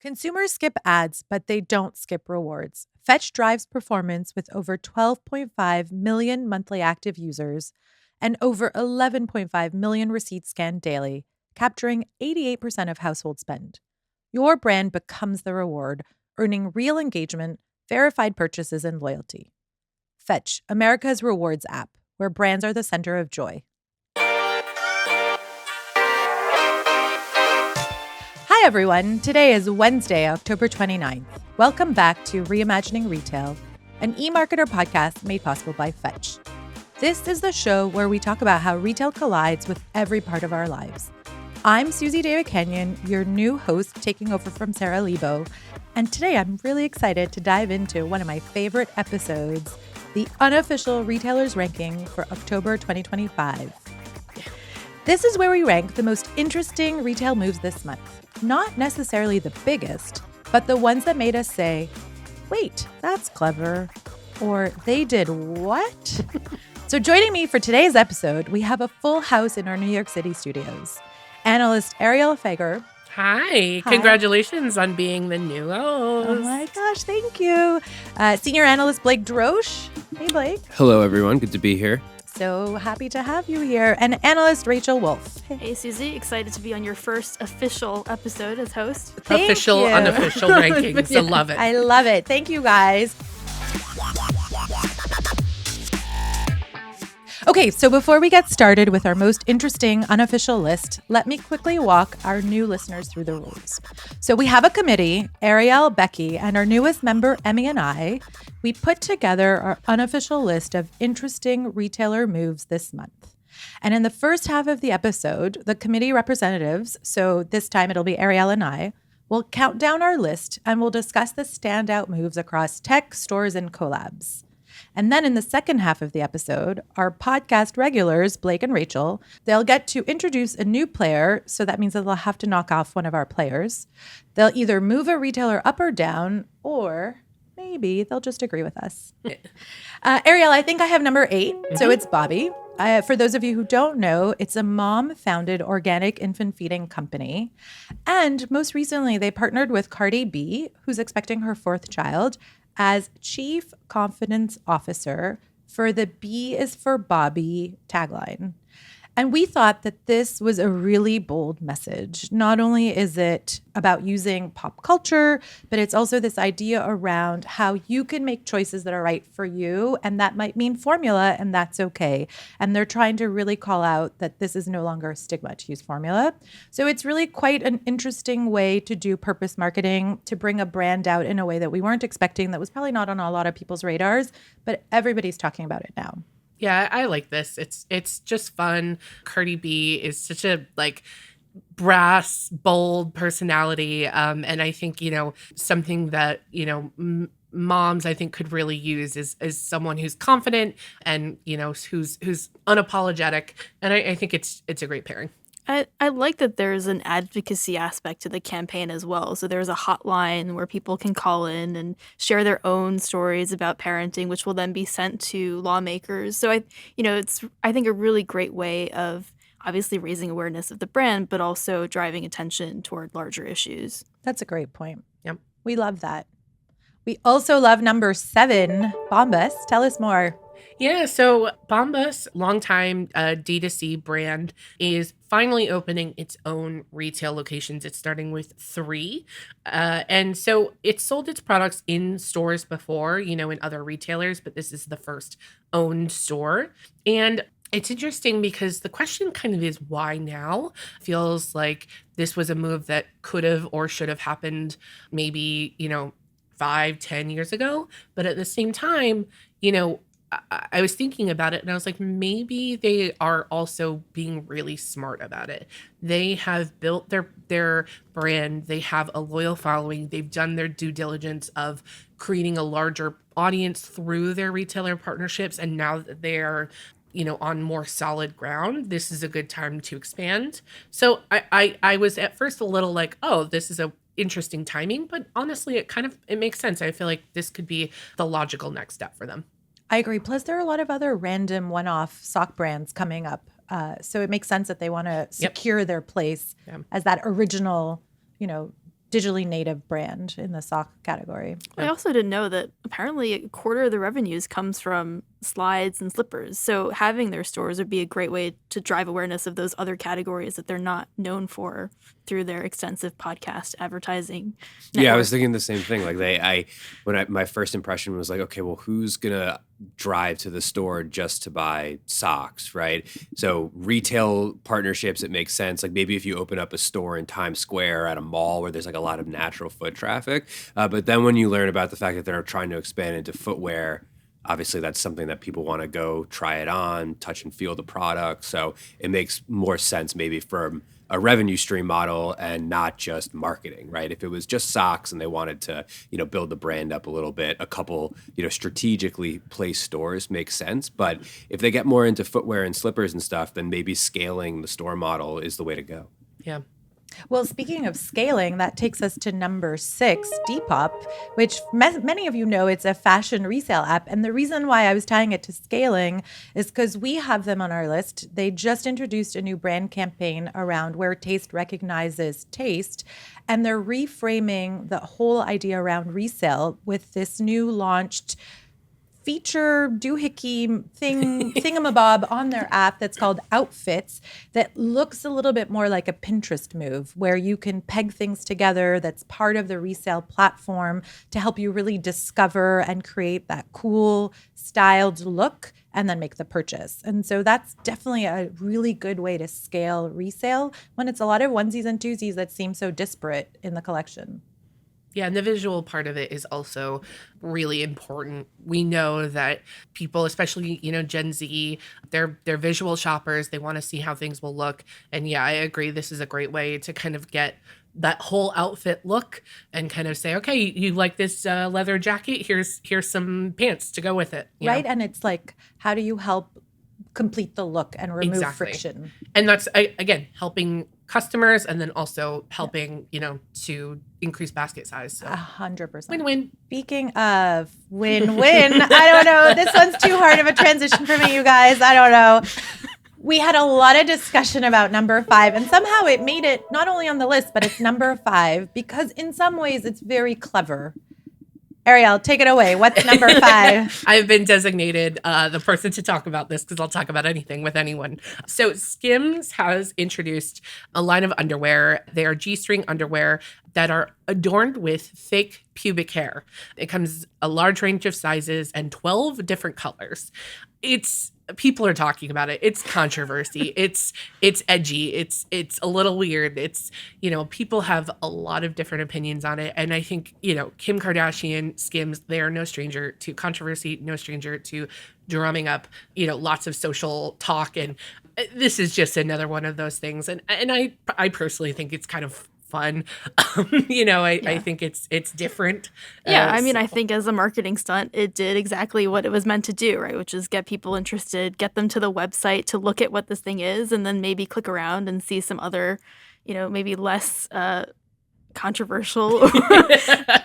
Consumers skip ads, but they don't skip rewards. Fetch drives performance with over 12.5 million monthly active users and over 11.5 million receipts scanned daily, capturing 88% of household spend. Your brand becomes the reward, earning real engagement, verified purchases, and loyalty. Fetch, America's rewards app, where brands are the center of joy. Hi, everyone. Today is Wednesday, October 29th. Welcome back to Reimagining Retail, an e-marketer podcast made possible by Fetch. This is the show where we talk about how retail collides with every part of our lives. I'm Suzy Davidkhanian, your new host, taking over from Sarah Lebo, and today I'm really excited to dive into one of my favorite episodes, the Unofficial Retailers Ranking for October 2025. This is where we rank the most interesting retail moves this month. Not necessarily the biggest, but the ones that made us say, wait, that's clever, or they did what? So joining me for today's episode, we have a full house in our New York City studios. Analyst Arielle Feger. Hi. Congratulations on being the new host. Oh my gosh, thank you. Senior Analyst Blake Droesch. Hey, Blake. Hello, everyone. Good to be here. So happy to have you here. And Analyst Rachel Wolff. Hey, Suzy. Excited to be on your first official episode as host. Official, unofficial rankings. I love it. I love it. Thank you, guys. Okay, so before we get started with our most interesting unofficial list, let me quickly walk our new listeners through the rules. So we have a committee, Arielle, Becky, and our newest member, Emmy and I. We put together our unofficial list of interesting retailer moves this month. And in the first half of the episode, the committee representatives, so this time it'll be Arielle and I, will count down our list and we'll discuss the standout moves across tech, stores, and collabs. And then in the second half of the episode, our podcast regulars, Blake and Rachel, they'll get to introduce a new player. So that means that they'll have to knock off one of our players. They'll either move a retailer up or down, or maybe they'll just agree with us. Arielle, I think I have number 8. So it's Bobby. For those of you who don't know, it's a mom-founded organic infant feeding company. And most recently, they partnered with Cardi B, who's expecting her 4th child, as Chief Confidence Officer for the B is for Bobby tagline. And we thought that this was a really bold message. Not only is it about using pop culture, but it's also this idea around how you can make choices that are right for you. And that might mean formula, and that's okay. And they're trying to really call out that this is no longer a stigma to use formula. So it's really quite an interesting way to do purpose marketing, to bring a brand out in a way that we weren't expecting, that was probably not on a lot of people's radars, but everybody's talking about it now. Yeah, I like this. It's just fun. Cardi B is such a brass, bold personality. And I think, something that, moms I think could really use is someone who's confident and, who's unapologetic. And I think it's a great pairing. I like that there's an advocacy aspect to the campaign as well. So there's a hotline where people can call in and share their own stories about parenting, which will then be sent to lawmakers. So it's I think a really great way of obviously raising awareness of the brand, but also driving attention toward larger issues. That's a great point. Yep. We love that. We also love number 7, Bombas. Tell us more. Yeah, so Bombas, longtime D2C brand, is finally opening its own retail locations. It's starting with 3. And so it's sold its products in stores before, in other retailers, but this is the first owned store. And it's interesting because the question kind of is why now? Feels like this was a move that could have or should have happened maybe, 5-10 years ago. But at the same time, I was thinking about it and I was like, maybe they are also being really smart about it. They have built their brand. They have a loyal following. They've done their due diligence of creating a larger audience through their retailer partnerships. And now that they're, on more solid ground, this is a good time to expand. So I was at first a little like, oh, this is a interesting timing, but honestly, it makes sense. I feel like this could be the logical next step for them. I agree. Plus, there are a lot of other random one-off sock brands coming up. So it makes sense that they want to secure their place as that original, digitally native brand in the sock category. I also didn't know that apparently a quarter of the revenues comes from slides and slippers. So having their stores would be a great way to drive awareness of those other categories that they're not known for through their extensive podcast advertising network. Yeah, I was thinking the same thing. Like my first impression was like, okay, well, who's gonna drive to the store just to buy socks, right? So retail partnerships, it makes sense. Like maybe if you open up a store in Times Square at a mall where there's like a lot of natural foot traffic, but then when you learn about the fact that they're trying to expand into footwear, obviously that's something that people want to go try it on, touch and feel the product. So it makes more sense maybe from a revenue stream model and not just marketing, right? If it was just socks and they wanted to, build the brand up a little bit, a couple, strategically placed stores makes sense. But if they get more into footwear and slippers and stuff, then maybe scaling the store model is the way to go. Yeah. Well, speaking of scaling, that takes us to number 6, Depop, which many of you know it's a fashion resale app. And the reason why I was tying it to scaling is because we have them on our list. They just introduced a new brand campaign around where taste recognizes taste. And they're reframing the whole idea around resale with this new launched feature doohickey thingamabob on their app that's called Outfits that looks a little bit more like a Pinterest move where you can peg things together that's part of the resale platform to help you really discover and create that cool styled look and then make the purchase. And so that's definitely a really good way to scale resale when it's a lot of onesies and twosies that seem so disparate in the collection. Yeah, and the visual part of it is also really important. We know that people, especially, Gen Z, they're visual shoppers. They want to see how things will look. And yeah, I agree. This is a great way to kind of get that whole outfit look and kind of say, okay, you like this leather jacket? Here's some pants to go with it. Right. And it's like, how do you help complete the look and remove friction? And that's, again, helping customers and then also helping, to increase basket size. So. 100%. Win-win. Speaking of win-win, I don't know. This one's too hard of a transition for me, you guys. I don't know. We had a lot of discussion about number 5, and somehow it made it not only on the list, but it's number 5 because in some ways it's very clever. Arielle, take it away. What's number 5? I've been designated the person to talk about this because I'll talk about anything with anyone. So Skims has introduced a line of underwear. They are G-string underwear that are adorned with fake pubic hair. It comes a large range of sizes and 12 different colors. People are talking about it. It's controversy. It's edgy. It's a little weird. It's, people have a lot of different opinions on it. And I think, Kim Kardashian, Skims, they are no stranger to controversy, no stranger to drumming up, lots of social talk. And this is just another one of those things. And I personally think it's kind of fun. I think it's different. Yeah, I think as a marketing stunt, it did exactly what it was meant to do, right? Which is get people interested, get them to the website to look at what this thing is, and then maybe click around and see some other, maybe less controversial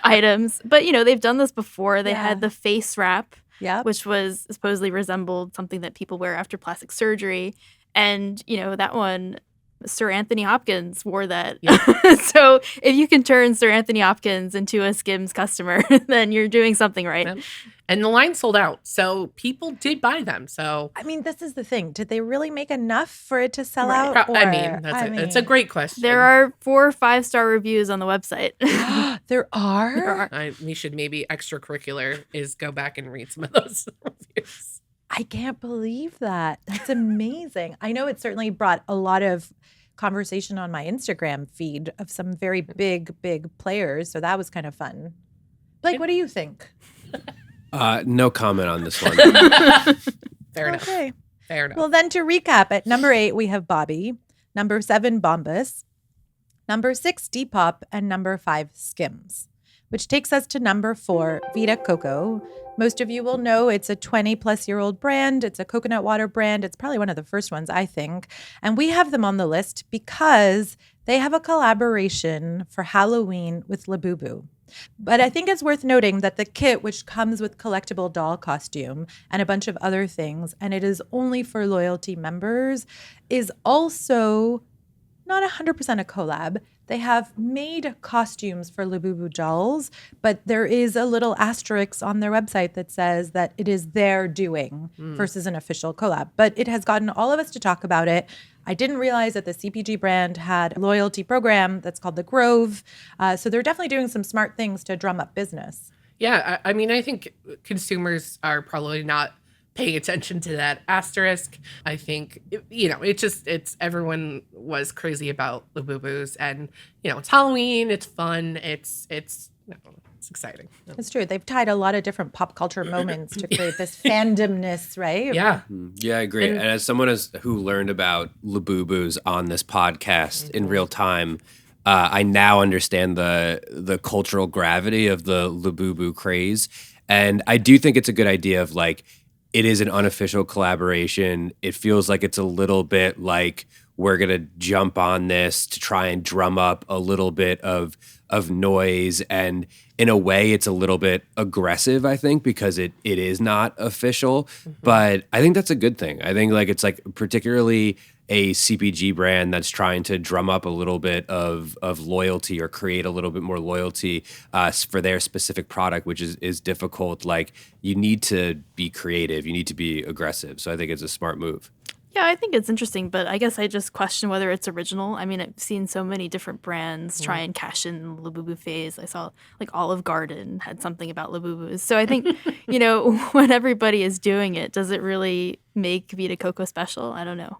items. But, they've done this before. They had the face wrap, which was supposedly resembled something that people wear after plastic surgery. And, that one, Sir Anthony Hopkins wore that. Yeah. So if you can turn Sir Anthony Hopkins into a Skims customer, then you're doing something right. Yeah. And the line sold out. So people did buy them. So this is the thing. Did they really make enough for it to sell out? It's a great question. There are 4 5-star reviews on the website. There are? We should maybe extracurricular is go back and read some of those reviews. I can't believe that. That's amazing. I know it certainly brought a lot of conversation on my Instagram feed of some very big players. So that was kind of fun. Blake, what do you think? No comment on this one. Fair enough. Fair enough. Well, then to recap, at number 8, we have Bobby. Number 7, Bombas. Number 6, Depop. And number 5, Skims. Which takes us to number 4, Vita Coco. Most of you will know it's a 20-plus-year-old brand. It's a coconut water brand. It's probably one of the first ones, I think. And we have them on the list because they have a collaboration for Halloween with Labubu. But I think it's worth noting that the kit, which comes with collectible doll costume and a bunch of other things, and it is only for loyalty members, is also not 100% a collab. They have made costumes for Labubu dolls, but there is a little asterisk on their website that says that it is their doing versus an official collab. But it has gotten all of us to talk about it. I didn't realize that the CPG brand had a loyalty program that's called the Grove. So they're definitely doing some smart things to drum up business. Yeah, I mean, I think consumers are probably not paying attention to that asterisk. I think, it's everyone was crazy about Labubus, and, it's Halloween, it's fun, it's exciting. It's true. They've tied a lot of different pop culture moments to create this fandomness, right? Yeah. Yeah, I agree. And as someone who learned about Labubus on this podcast in real time, I now understand the cultural gravity of the Labubu craze. And I do think it's a good idea of like, it is an unofficial collaboration. It feels like it's a little bit like we're going to jump on this to try and drum up a little bit of noise. And in a way, it's a little bit aggressive, I think, because it is not official. But I think that's a good thing. I think like it's like particularly a CPG brand that's trying to drum up a little bit of loyalty or create a little bit more loyalty for their specific product, which is difficult. Like you need to be creative, you need to be aggressive. So I think it's a smart move. Yeah, I think it's interesting, but I guess I just question whether it's original. I mean, I've seen so many different brands try and cash in the Labubu phase. I saw like Olive Garden had something about Labubus. So I think, when everybody is doing it, does it really make Vita Coco special? I don't know.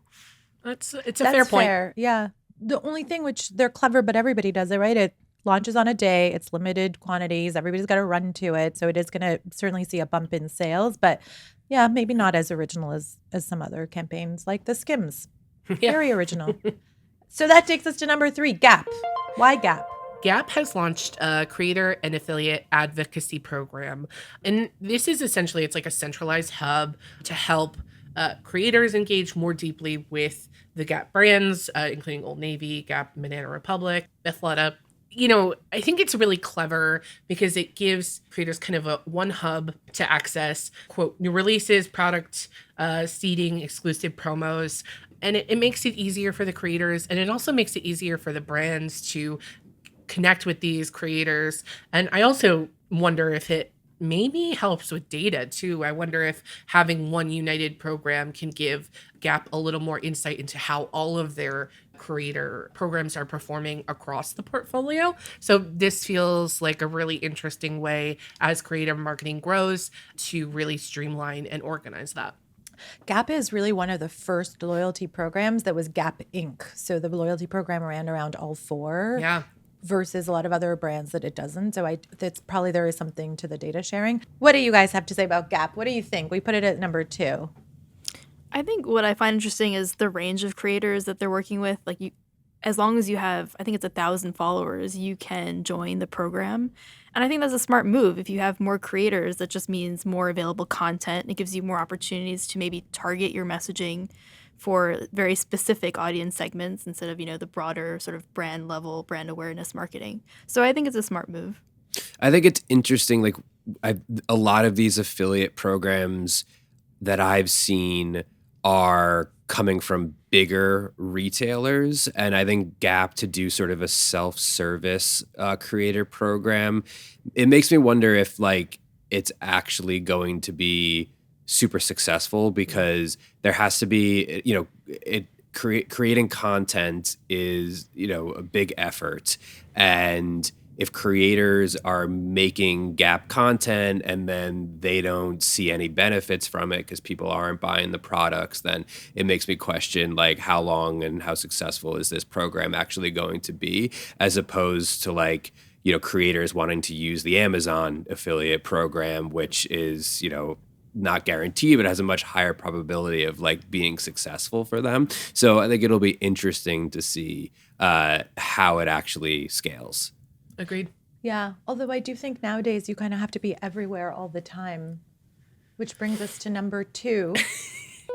It's a fair point. Fair. Yeah. The only thing which they're clever, but everybody does it, right? It launches on a day. It's limited quantities. Everybody's got to run to it. So it is going to certainly see a bump in sales. But yeah, maybe not as original as some other campaigns like the Skims. Yeah. Very original. So that takes us to number 3, Gap. Why Gap? Gap has launched a creator and affiliate advocacy program. And this is essentially, it's like a centralized hub to help creators engage more deeply with the Gap brands, including Old Navy, Gap, Banana Republic, Athleta. I think it's really clever because it gives creators kind of a one hub to access, quote, new releases, product seeding, exclusive promos. And it makes it easier for the creators. And it also makes it easier for the brands to connect with these creators. And I also wonder if it maybe helps with data too. I wonder if having one united program can give Gap a little more insight into how all of their creator programs are performing across the portfolio. So this feels like a really interesting way as creative marketing grows to really streamline and organize that. Gap is really one of the first loyalty programs that was Gap Inc. So the loyalty program ran around all 4. Yeah. Versus a lot of other brands that it doesn't. So that's probably there is something to the data sharing. What do you guys have to say about Gap? What do you think? We put it at number 2. I think what I find interesting is the range of creators that they're working with. Like as long as you have, I think it's 1,000 followers, you can join the program. And I think that's a smart move. If you have more creators, that just means more available content. It gives you more opportunities to maybe target your messaging for very specific audience segments instead of, the broader sort of brand level, brand awareness marketing. So I think it's a smart move. I think it's interesting. Like a lot of these affiliate programs that I've seen are coming from bigger retailers. And I think Gap to do sort of a self-service creator program, it makes me wonder if like it's actually going to be super successful because there has to be, creating content is, a big effort. And if creators are making Gap content and then they don't see any benefits from it because people aren't buying the products, then it makes me question like how long and how successful is this program actually going to be, as opposed to like, creators wanting to use the Amazon affiliate program, which is, not guaranteed, but has a much higher probability of like being successful for them. So I think it'll be interesting to see how it actually scales. Agreed. Yeah. Although I do think nowadays you kind of have to be everywhere all the time, which brings us to number 2,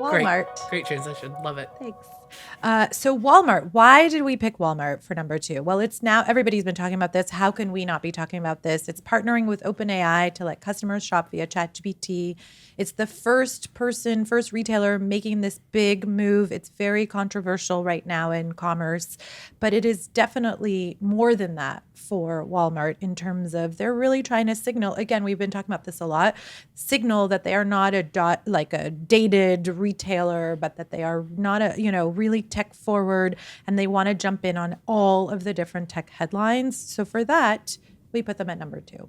Walmart. Great transition. Love it. Thanks. So Walmart, why did we pick Walmart for number 2? Well, it's now everybody's been talking about this. How can we not be talking about this? It's partnering with OpenAI to let customers shop via ChatGPT. It's the first retailer making this big move. It's very controversial right now in commerce, but it is definitely more than that for Walmart in terms of they're really trying to signal, again, we've been talking about this a lot, signal that they are not a dated retailer, but that they are not really tech forward, and they want to jump in on all of the different tech headlines. So for that, we put them at number 2.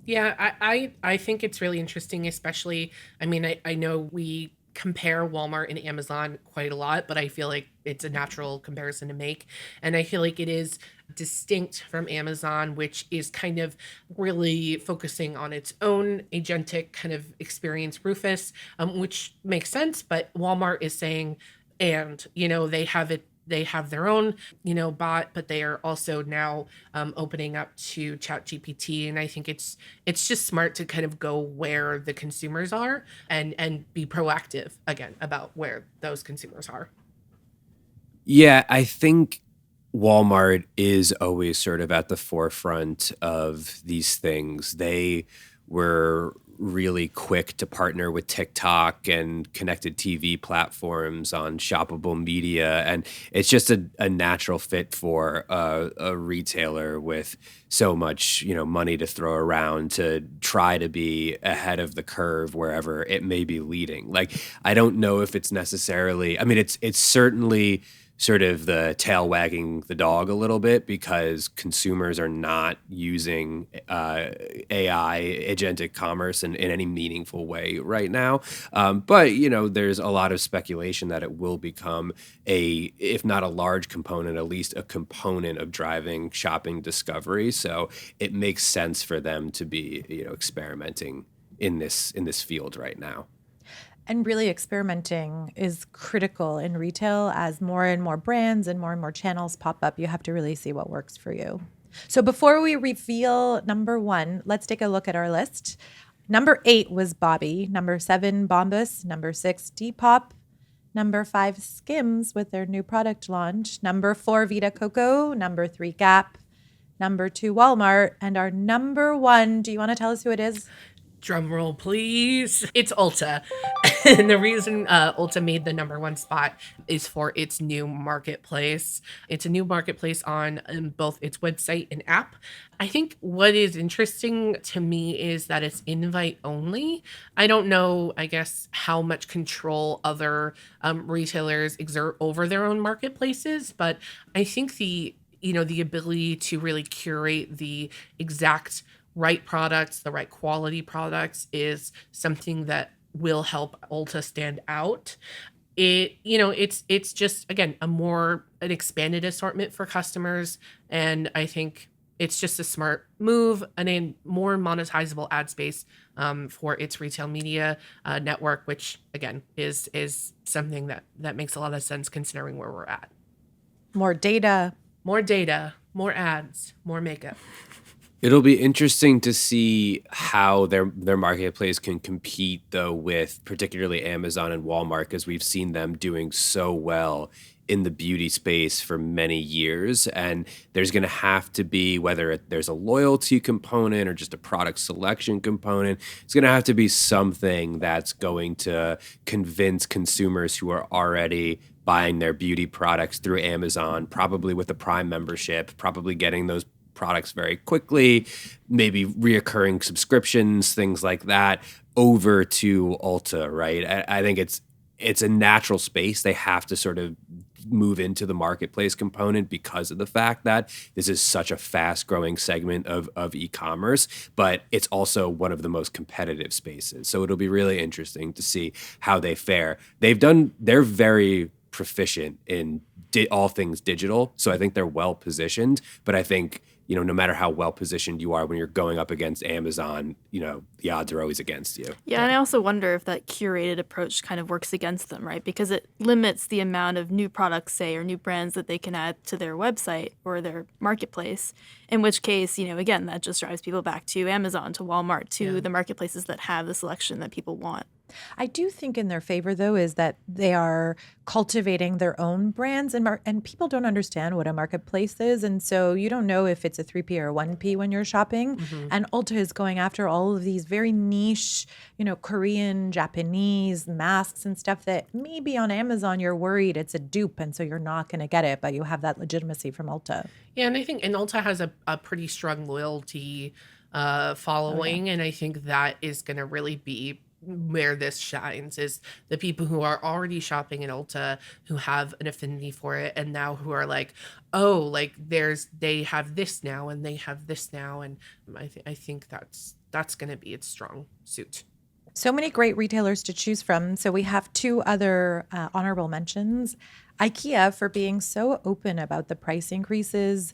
Yeah, I think it's really interesting, especially, I know we compare Walmart and Amazon quite a lot, but I feel like it's a natural comparison to make. And I feel like it is distinct from Amazon, which is kind of really focusing on its own agentic kind of experience, Rufus, which makes sense. But Walmart is saying, and, they have their own, bot, but they are also now opening up to ChatGPT. And I think it's just smart to kind of go where the consumers are and be proactive again about where those consumers are. Yeah, I think Walmart is always sort of at the forefront of these things. They were really quick to partner with TikTok and connected TV platforms on shoppable media. And it's just a natural fit for a retailer with so much, money to throw around to try to be ahead of the curve wherever it may be leading. Like, I don't know if it's necessarily, it's certainly sort of the tail wagging the dog a little bit because consumers are not using AI agentic commerce in any meaningful way right now. But there's a lot of speculation that it will become if not a large component, at least a component of driving shopping discovery. So it makes sense for them to be, experimenting in this field right now. And really experimenting is critical in retail as more and more brands and more channels pop up. You have to really see what works for you. So before we reveal number 1, let's take a look at our list. Number 8 was Bobby. Number 7, Bombas. Number 6, Depop. Number 5, Skims with their new product launch. Number 4, Vita Coco. Number 3, Gap. Number 2, Walmart. And our number 1, do you want to tell us who it is? Drum roll, please. It's Ulta. And the reason Ulta made the number 1 spot is for its new marketplace. It's a new marketplace on both its website and app. I think what is interesting to me is that it's invite only. I don't know, I guess, how much control other retailers exert over their own marketplaces, but I think the ability to really curate the exact right products, the right quality products is something that will help Ulta stand out. It's just, again, an expanded assortment for customers. And I think it's just a smart move and a more monetizable ad space for its retail media network, which again is something that makes a lot of sense considering where we're at. More data, more ads, more makeup. It'll be interesting to see how their marketplace can compete, though, with particularly Amazon and Walmart, because we've seen them doing so well in the beauty space for many years. And there's going to have to be, whether there's a loyalty component or just a product selection component, it's going to have to be something that's going to convince consumers who are already buying their beauty products through Amazon, probably with a Prime membership, probably getting those products very quickly, maybe reoccurring subscriptions, things like that, over to Ulta, right? I think it's a natural space. They have to sort of move into the marketplace component because of the fact that this is such a fast-growing segment of e-commerce, but it's also one of the most competitive spaces. So it'll be really interesting to see how they fare. They're very proficient in all things digital, so I think they're well positioned, but I think no matter how well positioned you are when you're going up against Amazon, the odds are always against you. Yeah, and I also wonder if that curated approach kind of works against them, right? Because it limits the amount of new products, say, or new brands that they can add to their website or their marketplace, in which case, again, that just drives people back to Amazon, to Walmart, to the marketplaces that have the selection that people want. I do think in their favor, though, is that they are cultivating their own brands, and people don't understand what a marketplace is. And so you don't know if it's a 3P or a 1P when you're shopping. And Ulta is going after all of these very niche, Korean, Japanese masks and stuff that maybe on Amazon you're worried it's a dupe. And so you're not going to get it, but you have that legitimacy from Ulta. Yeah, and I think Ulta has a pretty strong loyalty following, and I think that is going to really be where this shines, is the people who are already shopping in Ulta, who have an affinity for it, and now who are like, oh, like they have this now and they have this now, and I think that's going to be its strong suit. So many great retailers to choose from. So we have two other honorable mentions. IKEA, for being so open about the price increases.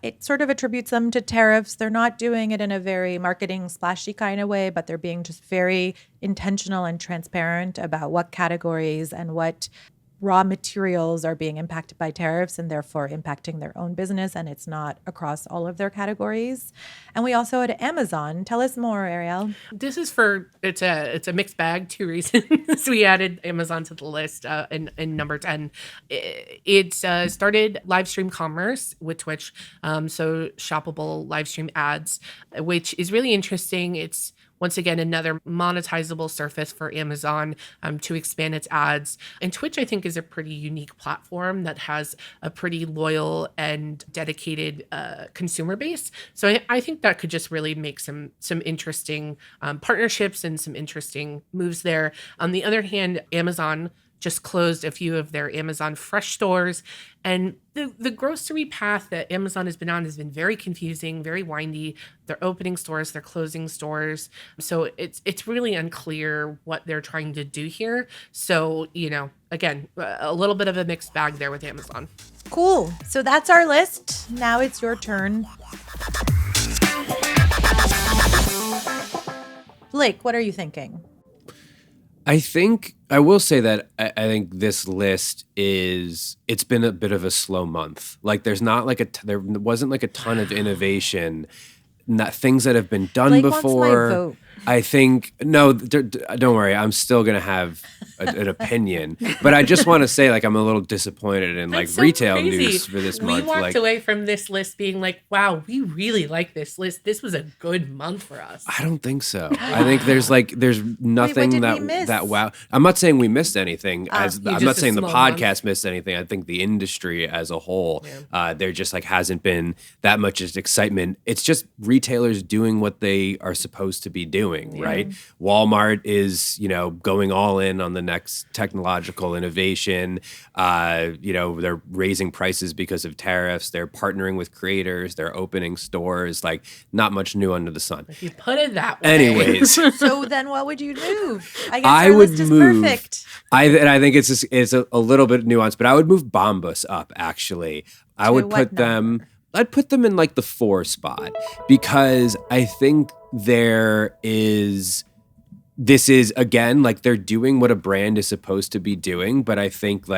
It sort of attributes them to tariffs. They're not doing it in a very marketing splashy kind of way, but they're being just very intentional and transparent about what categories and what raw materials are being impacted by tariffs and therefore impacting their own business, and it's not across all of their categories. And we also had Amazon. Tell us more, Arielle. This is it's a mixed bag. 2 reasons we added Amazon to the list in number 10. It started live stream commerce with Twitch, so shoppable live stream ads, which is really interesting. It's once again another monetizable surface for Amazon to expand its ads. And Twitch, I think, is a pretty unique platform that has a pretty loyal and dedicated consumer base. So I think that could just really make some interesting partnerships and some interesting moves there. On the other hand, Amazon just closed a few of their Amazon Fresh stores. And the grocery path that Amazon has been on has been very confusing, very windy. They're opening stores, they're closing stores. So it's really unclear what they're trying to do here. So, again, a little bit of a mixed bag there with Amazon. Cool. So that's our list. Now it's your turn. Blake, what are you thinking? I will say that I think this list it's been a bit of a slow month. Like there wasn't like a ton of innovation, not things that have been done Blake before. Wants my vote. I think, no, don't worry. I'm still going to have an opinion. But I just want to say, I'm a little disappointed in, That's so retail crazy. news for this month. We walked away from this list being like, wow, we really like this list. This was a good month for us. I don't think so. I think there's nothing did we miss? that wow. I'm not saying we missed anything. I'm not saying the podcast month. missed anything. I think the industry as a whole, there just hasn't been that much excitement. It's just retailers doing what they are supposed to be doing. Right? Walmart is, going all in on the next technological innovation. They're raising prices because of tariffs. They're partnering with creators. They're opening stores. Not much new under the sun. If you put it that way. Anyways. So then what would you move? I guess I our would list is move. perfect. I think it's a little bit nuanced, but I would move Bombas up, actually. I would put them... I'd put them in the 4 spot because I think this is again, they're doing what a brand is supposed to be doing, but I think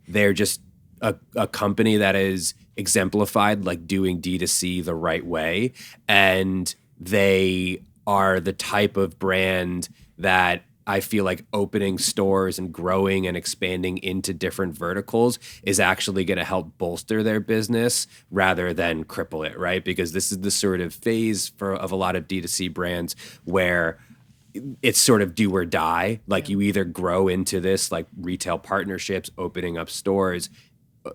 they're just a company that is exemplified doing D2C the right way. And they are the type of brand that I feel like opening stores and growing and expanding into different verticals is actually going to help bolster their business rather than cripple it, right? Because this is the sort of phase of a lot of D2C brands where it's sort of do or die. You either grow into this retail partnerships, opening up stores,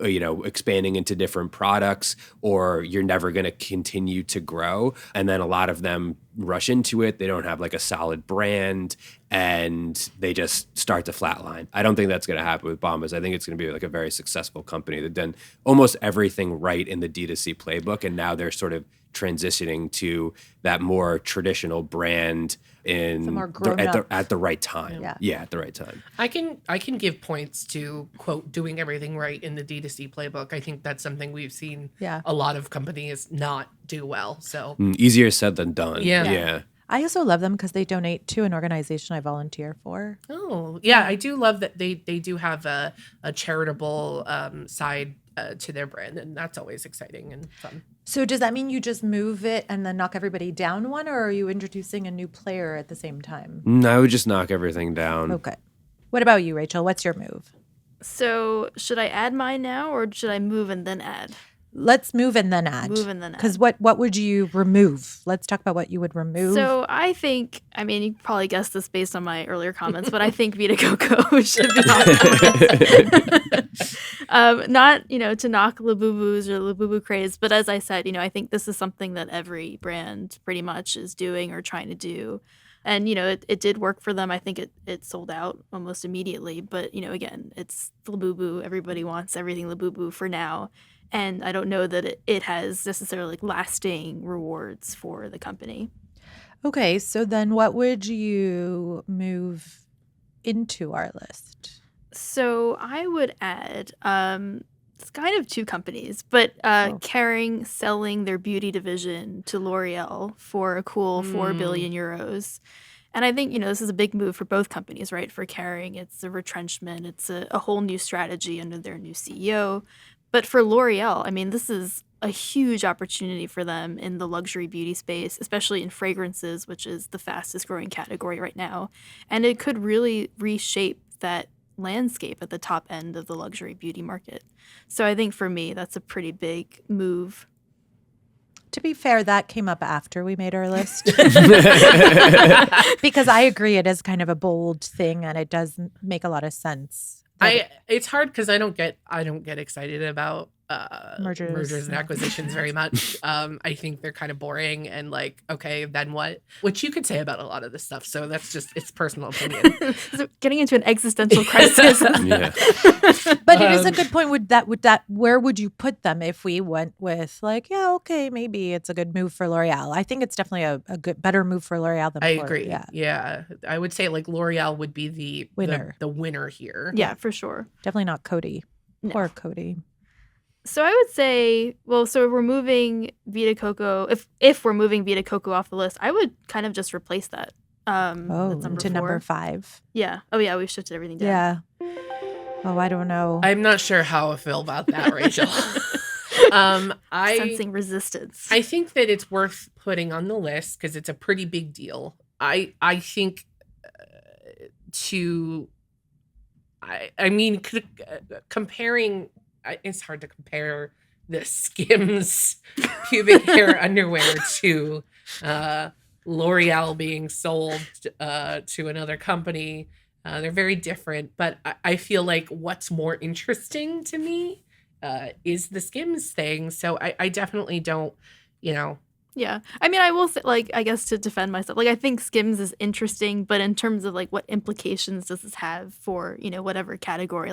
expanding into different products, or you're never going to continue to grow. And then a lot of them rush into it. They don't have a solid brand and they just start to flatline. I don't think that's going to happen with Bombas. I think it's going to be a very successful company. They've done almost everything right in the D2C playbook. And now they're sort of transitioning to that more traditional brand at the right time. Yeah, at the right time. I can give points to, quote, doing everything right in the D2C playbook. I think that's something we've seen a lot of companies not do well. So easier said than done. Yeah. I also love them because they donate to an organization I volunteer for. Oh, yeah. I do love that they do have a charitable side to their brand, and that's always exciting and fun. So does that mean you just move it and then knock everybody down one, or are you introducing a new player at the same time? I would just knock everything down. Okay. What about you, Rachel? What's your move? So should I add mine now, or should I move and then add? Let's move and then add. Move and then add. Because what would you remove? Let's talk about what you would remove. So I think, I mean, you probably guessed this based on my earlier comments, but I think Vita Coco should be on the list. Not, to knock Labubus or Labubu craze, but as I said, I think this is something that every brand pretty much is doing or trying to do. And, it did work for them. I think it sold out almost immediately. But, again, it's Labubu. Everybody wants everything Labubu for now. And I don't know that it has necessarily lasting rewards for the company. Okay, so then what would you move into our list? So I would add, it's kind of two companies, but Kering selling their beauty division to L'Oreal for a cool 4 billion euros. And I think, this is a big move for both companies, right? For Kering, it's a retrenchment. It's a whole new strategy under their new CEO. But for L'Oreal, I mean, this is a huge opportunity for them in the luxury beauty space, especially in fragrances, which is the fastest growing category right now. And it could really reshape that landscape at the top end of the luxury beauty market. So I think for me, that's a pretty big move. To be fair, that came up after we made our list. Because I agree it is kind of a bold thing and it does make a lot of sense. It's hard because I don't get excited about mergers and acquisitions very much. I think they're kind of boring and like, okay, then what? Which you could say about a lot of this stuff. So that's just it's personal opinion. So getting into an existential crisis. Yeah. But it is a good point. Would that where would you put them if we went with like, yeah, okay, maybe it's a good move for L'Oreal? I think it's definitely a better move for L'Oreal than I agree. Yeah. I would say like L'Oreal would be the winner here. Yeah, for sure. Definitely not Coty. No. Poor Coty. So I would say, so we're moving Vita Coco. If we're moving Vita Coco off the list, I would kind of just replace that. That's to number 5. Yeah. Oh, yeah. We've shifted everything down. Yeah. Oh, I don't know. I'm not sure how I feel about that, Rachel. Sensing resistance. I think that it's worth putting on the list because it's a pretty big deal. I think comparing. It's hard to compare the Skims pubic hair underwear to L'Oreal being sold to another company. They're very different, but I feel like what's more interesting to me is the Skims thing. So I definitely don't, Yeah. I mean, I will say, I guess to defend myself, I think Skims is interesting, but in terms of, what implications does this have for, whatever category?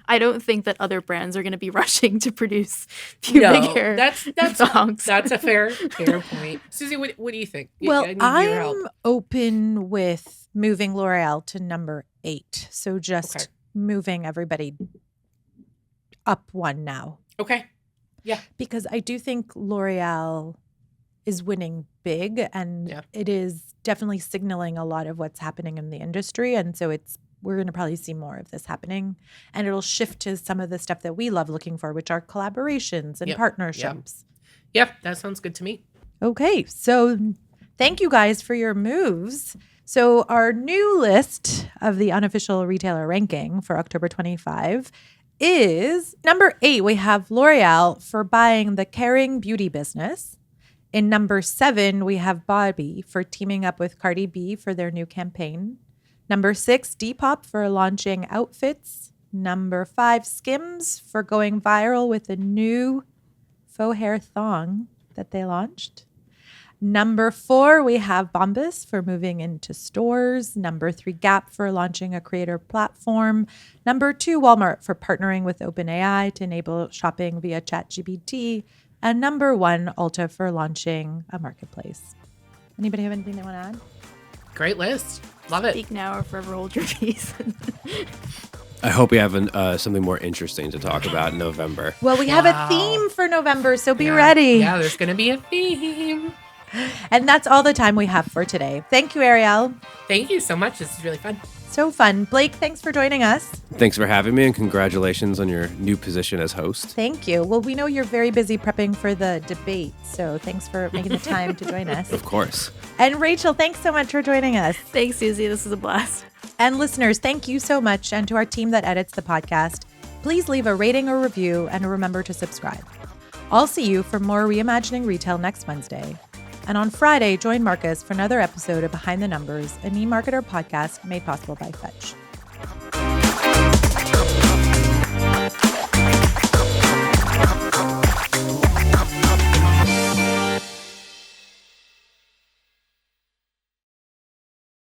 I don't think that other brands are going to be rushing to produce pubic hair songs. That's a fair point. Suzy, what do you think? Well, I'm open with moving L'Oreal to number 8. So just moving everybody up one now. Okay. Yeah. Because I do think L'Oreal is winning big, and it is definitely signaling a lot of what's happening in the industry. And so we're going to probably see more of this happening, and it'll shift to some of the stuff that we love looking for, which are collaborations and partnerships. Yep, that sounds good to me. Okay, so thank you guys for your moves. So our new list of the unofficial retailer ranking for October 25 is number 8. We have L'Oreal for buying the Kering beauty business. In number 7, we have Bobbi for teaming up with Cardi B for their new campaign. Number 6, Depop for launching outfits. Number 5, Skims for going viral with a new faux hair thong that they launched. Number 4, we have Bombas for moving into stores. Number 3, Gap for launching a creator platform. Number 2, Walmart for partnering with OpenAI to enable shopping via ChatGPT. And number 1, Ulta for launching a marketplace. Anybody have anything they want to add? Great list. Love it. Speak now or forever hold your peace. I hope we have something more interesting to talk about in November. Well, we have a theme for November, so be ready. Yeah, there's going to be a theme. And that's all the time we have for today. Thank you, Arielle. Thank you so much. This is really fun. So fun. Blake, thanks for joining us. Thanks for having me, and congratulations on your new position as host. Thank you. Well, we know you're very busy prepping for the debate, so thanks for making the time to join us. Of course. And Rachel, thanks so much for joining us. Thanks, Suzy. This was a blast. And listeners, thank you so much. And to our team that edits the podcast, please leave a rating or review and remember to subscribe. I'll see you for more Reimagining Retail next Wednesday. And on Friday, join Marcus for another episode of Behind the Numbers, an e-marketer podcast made possible by Fetch.